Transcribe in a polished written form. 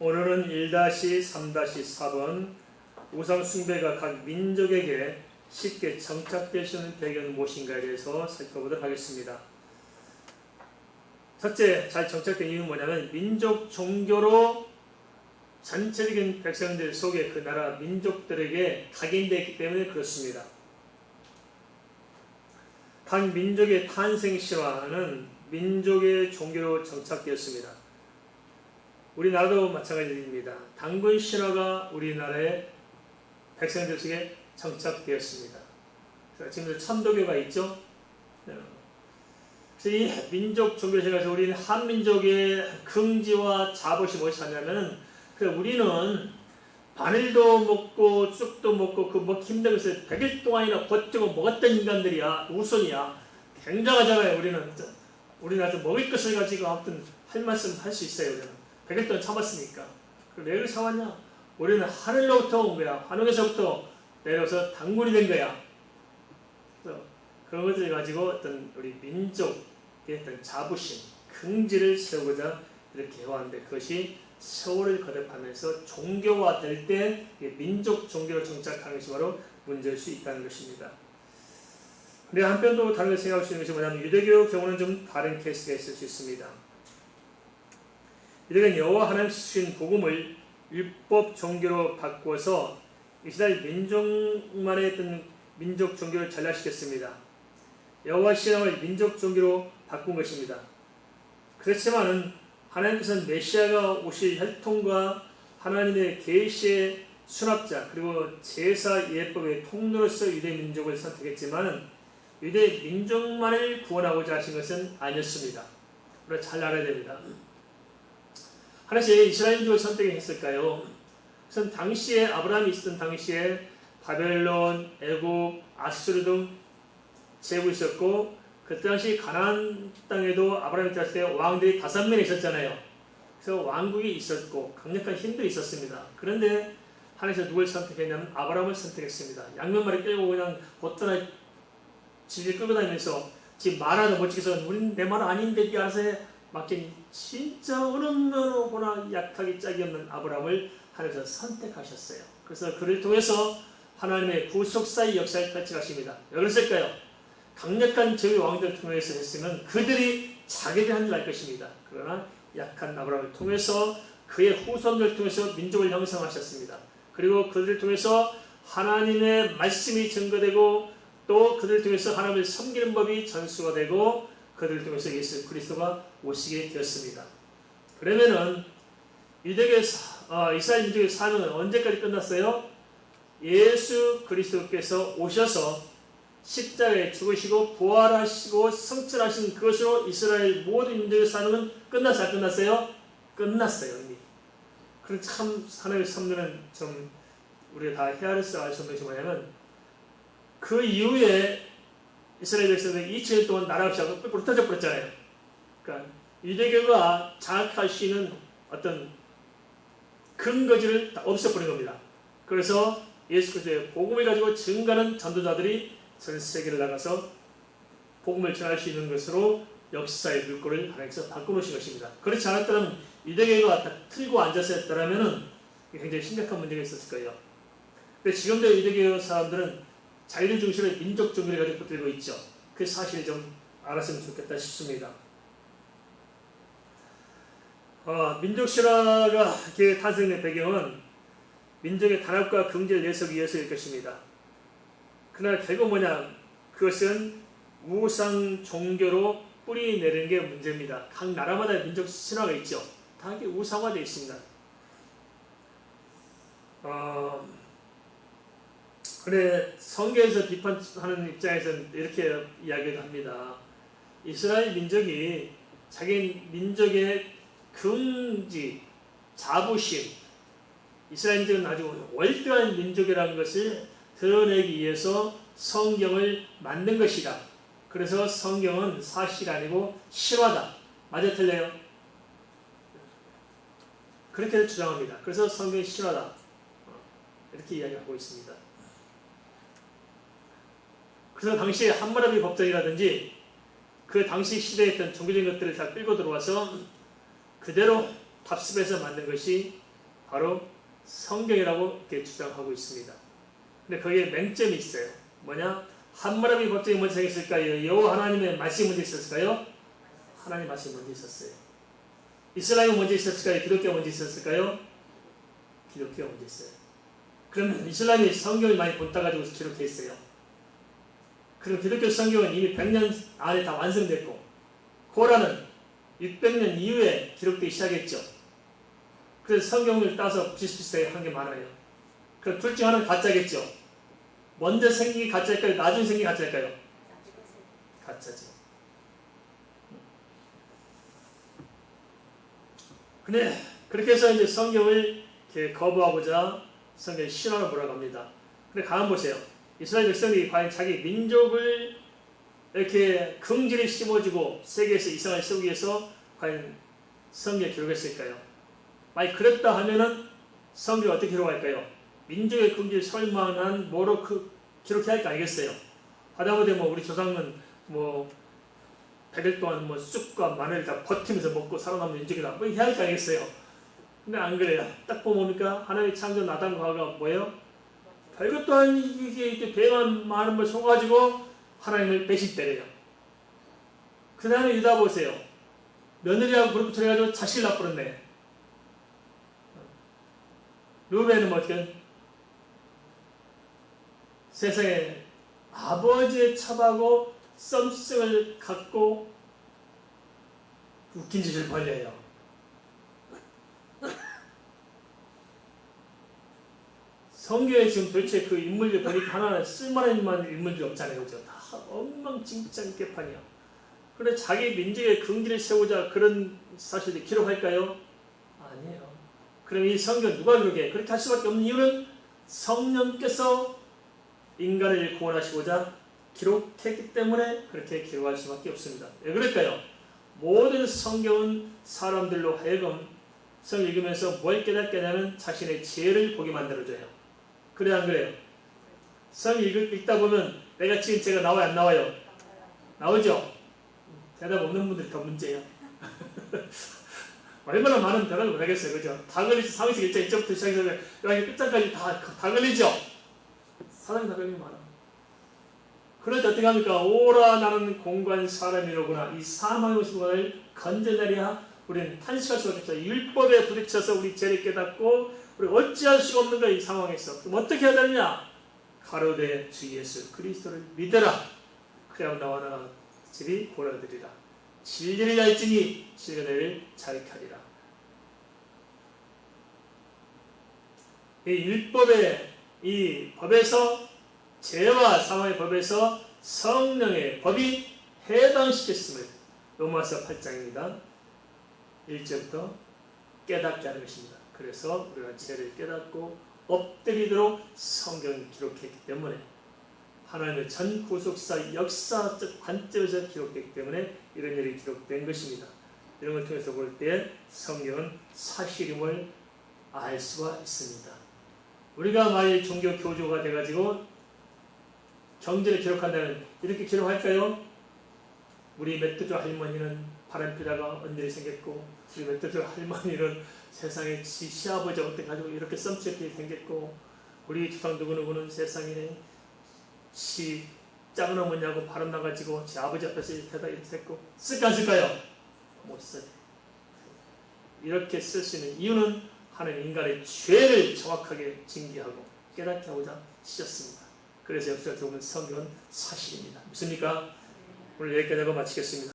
오늘은 1-3-4번 우상 숭배가 각 민족에게 쉽게 정착될 수 있는 배경이 무엇인가에 대해서 살펴보도록 하겠습니다. 첫째, 잘 정착된 이유는 뭐냐면 민족 종교로 전체적인 백성들 속에 그 나라 민족들에게 각인되어 있기 때문에 그렇습니다. 각 민족의 탄생 신화는 민족의 종교로 정착되었습니다. 우리나라도 마찬가지입니다. 당군 신화가 우리나라의 백성들 속에 정착되었습니다. 지금 천도교가 있죠. 그래서 이 민족 종교를 해가지고 우리는 한민족의 긍지와 자부심이 무엇이 하냐면, 우리는 바늘도 먹고 쑥도 먹고 그 먹기 힘든 것을 100일 동안이나 버티고 먹었던 인간들이야. 우선이야. 굉장하잖아요. 우리나라도 먹을 것을 가지고 아무튼 할 말씀 할 수 있어요. 우리는 100일 동안 참았으니까. 왜 그렇게 참았냐? 우리는 하늘로부터 온 거야. 하늘에서부터 내려서 당군이 된 거야. 그래서 그런 것들을 가지고 어떤 우리 민족의 어떤 자부심, 긍지를 세우고자 이렇게 해왔는데, 그것이 세월을 거듭하면서 종교화될 때 민족 종교로 정착하는 것이 바로 문제일 수 있다는 것입니다. 근데 한편 또 다른 걸 생각할 수 있는 것이 뭐냐면, 유대교 경우는 좀 다른 케이스가 있을 수 있습니다. 유대교는 여호와 하나님께서 주신 복음을 율법 종교로 바꿔서 이스라엘 민족만의 어떤 민족 종교를 전락시켰습니다. 여호와 신앙을 민족 종교로 바꾼 것입니다. 그렇지만은 하나님께서는 메시아가 오실 혈통과 하나님의 계시의 수납자, 그리고 제사 예법의 통로로서 유대 민족을 선택했지만 유대 민족만을 구원하고자 하신 것은 아니었습니다. 우리가 잘 알아야 됩니다. 하나님이 이스라엘 민족을 선택했을까요? 우선 당시에 아브라함이 있었던 당시에 바벨론, 애굽, 아수르 등 제국이 있었고, 그때 당시 가나안 땅에도 아브라함이 들어갔을 때 왕들이 5명 있었잖아요. 그래서 왕국이 있었고 강력한 힘들이 있었습니다. 그런데 하나님께서 누굴 선택했냐면 아브라함을 선택했습니다. 양면말이 끌고 그냥 보따나 질질 끌고 다니면서 지금 말하는 못 지켜서 우린 내 말 아닌데 네 알아서 해. 맡긴 진짜 어느 면으로 보나 약하기 짝이 없는 아브라함을 하나님께서 선택하셨어요. 그래서 그를 통해서 하나님의 구속사의 역사를 펼쳐가십니다. 왜 그랬을까요? 강력한 제위 왕들을 통해서 했으면 그들이 자기들 한 줄 알 것입니다. 그러나 약한 아브라함을 통해서 그의 후손들을 통해서 민족을 형성하셨습니다. 그리고 그들을 통해서 하나님의 말씀이 증거되고 또 그들을 통해서 하나님을 섬기는 법이 전수가 되고 그들을 통해서 예수 그리스도가 오시게 되었습니다. 그러면은 이스라엘 민족의 사명은 언제까지 끝났어요? 예수 그리스도께서 오셔서 십자가에 죽으시고 부활하시고 성천하신 그것으로 이스라엘 모든 민족의 사명은 끝났어요? 안 끝났어요? 끝났어요, 이미. 그런 참 하나님의 섭리는 좀 우리가 다 헤아려서 알 수 없는 것이 뭐냐면, 그 이후에 이스라엘 백성들이 2000년 동안 나라 없이 하고 뿔뿔 흩어져 버렸잖아요. 그러니까 유대교가 장악할 수 있는 어떤 근거지를 다 없애버린 겁니다. 그래서 예수 그리스도의 복음을 가지고 증거하는 전도자들이 전 세계를 나가서 복음을 전할 수 있는 것으로 역사의 물꼬를 하나님께서 바꿔놓으신 것입니다. 그렇지 않았다면 유대교가 다 틀고 앉았었다면 굉장히 심각한 문제가 있었을 거예요. 근데 지금도 유대교 사람들은 자기들 중심의 민족 종교를 가지고 붙들고 있죠. 그 사실을 좀 알았으면 좋겠다 싶습니다. 민족 신화가 탄생된 배경은 민족의 단합과 경제를 내세우기 위해서일 것입니다. 그러나 결국 뭐냐? 그것은 우상 종교로 뿌리 내리는 게 문제입니다. 각 나라마다 민족 신화가 있죠. 다 이게 우상화되어 있습니다. 그래, 성경에서 비판하는 입장에서는 이렇게 이야기를 합니다. 이스라엘 민족이 자기 민족의 긍지, 자부심, 이스라엘 민족은 아주 월등한 민족이라는 것을 드러내기 위해서 성경을 만든 것이다. 그래서 성경은 사실이 아니고 실화다. 맞아, 틀려요? 그렇게 주장합니다. 그래서 성경이 실화다. 이렇게 이야기하고 있습니다. 그래서 당시에 함무라비 법정이라든지 그 당시 시대에 있던 종교적인 것들을 다 끌고 들어와서 그대로 답습해서 만든 것이 바로 성경이라고 이렇게 주장하고 있습니다. 근데 거기에 맹점이 있어요. 뭐냐? 함무라비 법정이 먼저 생겼을까요? 여호와 하나님의 말씀이 먼저 있었을까요? 하나님 말씀이 먼저 있었어요. 이슬람이 먼저 있었을까요? 기독교가 먼저 있었을까요? 기독교가 먼저 있어요. 그러면 이슬람이 성경을 많이 본따가지고 기록했어요. 그럼 기독교 성경은 이미 100년 안에 다 완성됐고 고라는 600년 이후에 기록되기 시작했죠. 그래서 성경을 따서 비슷비슷하게 한 게 많아요. 그럼 둘 중 하나는 가짜겠죠. 먼저 생긴 게 가짜일까요? 나중에 생긴 게 가짜일까요? 가짜죠. 근데 그렇게 해서 이제 성경을 이렇게 거부하고자 성경의 신화로 몰아갑니다. 근데 가만 보세요. 이스라엘 백성이 과연 자기 민족을 이렇게 긍지를 심어주고 세계에서 이상을 세우기 위해서 과연 성경에 기록했을까요? 만약 그랬다 하면은 성경을 어떻게 기록할까요? 민족의 긍지를 설만한 뭐로 기록해야 할 거 아니겠어요? 하다못해 뭐 우리 조상은 뭐 100일 동안 뭐 쑥과 마늘을 다 버티면서 먹고 살아남은 민족이다. 뭐 해야 할 거 아니겠어요? 근데 안 그래요. 딱 보면 뭡니까? 하나님의 창조 아담과 하와가 뭐예요? 별것도 아닌 이게 배만 많은 걸 속아가지고 하나님을 배신때려요. 그 다음에 유다 보세요. 며느리하고 그렇게 처해가지고 자식을 낳아버렸네. 루벤은 뭐 어떻게 세상에 아버지의 첩하고 썸씽을 갖고 웃긴 짓을 벌려요. 성경에 지금 도대체 그 인물들 보니까 하나는 쓸만한 인물들이 없잖아요. 그죠? 다 엉망진창 개판이야. 그런데 자기 민족의 긍지를 세우자 그런 사실을 기록할까요? 아니에요. 그럼 이 성경 누가 기록해? 그렇게 할 수밖에 없는 이유는 성령께서 인간을 구원하시고자 기록했기 때문에 그렇게 기록할 수밖에 없습니다. 왜 그럴까요? 모든 성경은 사람들로 하여금 성경 읽으면서 뭘 깨닫게 하냐면 자신의 죄를 보게 만들어줘요. 그래 안 그래요? 성경 읽다 보면 내가 지은 죄가 나와요 안 나와요? 나오죠? 대답 없는 분들이 더 문제예요. 얼마나 많은 대답을 못하겠어요. 그죠? 다 걸리죠. 상식 1장 1절부터 시작해서 여기 끝장까지 다 걸리죠? 사람이 다 걸리면 많아. 그럴 때 어떻게 합니까? 오라 나는 공고한 사람이로구나. 이 사망의 순간을 건져내랴 우리는 탄식할 수가 없어요. 율법에 부딪혀서 우리 죄를 깨닫고 우리 어찌할 수가 없는 거야 이 상황에서. 그럼 어떻게 해야 되느냐? 가로되 주 예수 그리스도를 믿어라. 그래야 나와 나 집이 보라되리라. 진리를 알지니 진리를 자익하리라. 이 율법의 이 법에서 죄와 사망의 법에서 성령의 법이 해당시켰음을 로마서 8장입니다. 1절부터 깨닫게 하는 것입니다. 그래서 우리가 죄를 깨닫고 엎드리도록 성경을 기록했기 때문에 하나님의 전 구속사 역사적 관점에서 기록됐기 때문에 이런 일이 기록된 것입니다. 이런 걸 통해서 볼 때 성경은 사실임을 알 수가 있습니다. 우리가 만일 종교 교주가 돼가지고 경제를 기록한다면 이렇게 기록할까요? 우리 멧돼지 할머니는 바람피다가 언니를 생겼고 우리 멧돼지 할머니는 세상에 시아버지가 어떻게 가지고 이렇게 썸찍게 생겼고 우리 조상 누구누구는 세상에 짝은 어머니하고 바람 나가지고 제 아버지 앞에서 이렇게 하다 이렇게 했고 쓸까 안 쓸까요? 못 써요. 이렇게 쓸 수 있는 이유는 하나님 인간의 죄를 정확하게 징계하고 깨닫게 하고자 쓰셨습니다. 그래서 역사적으로 성경은 사실입니다. 믿습니까? 오늘 여기까지 하고 마치겠습니다.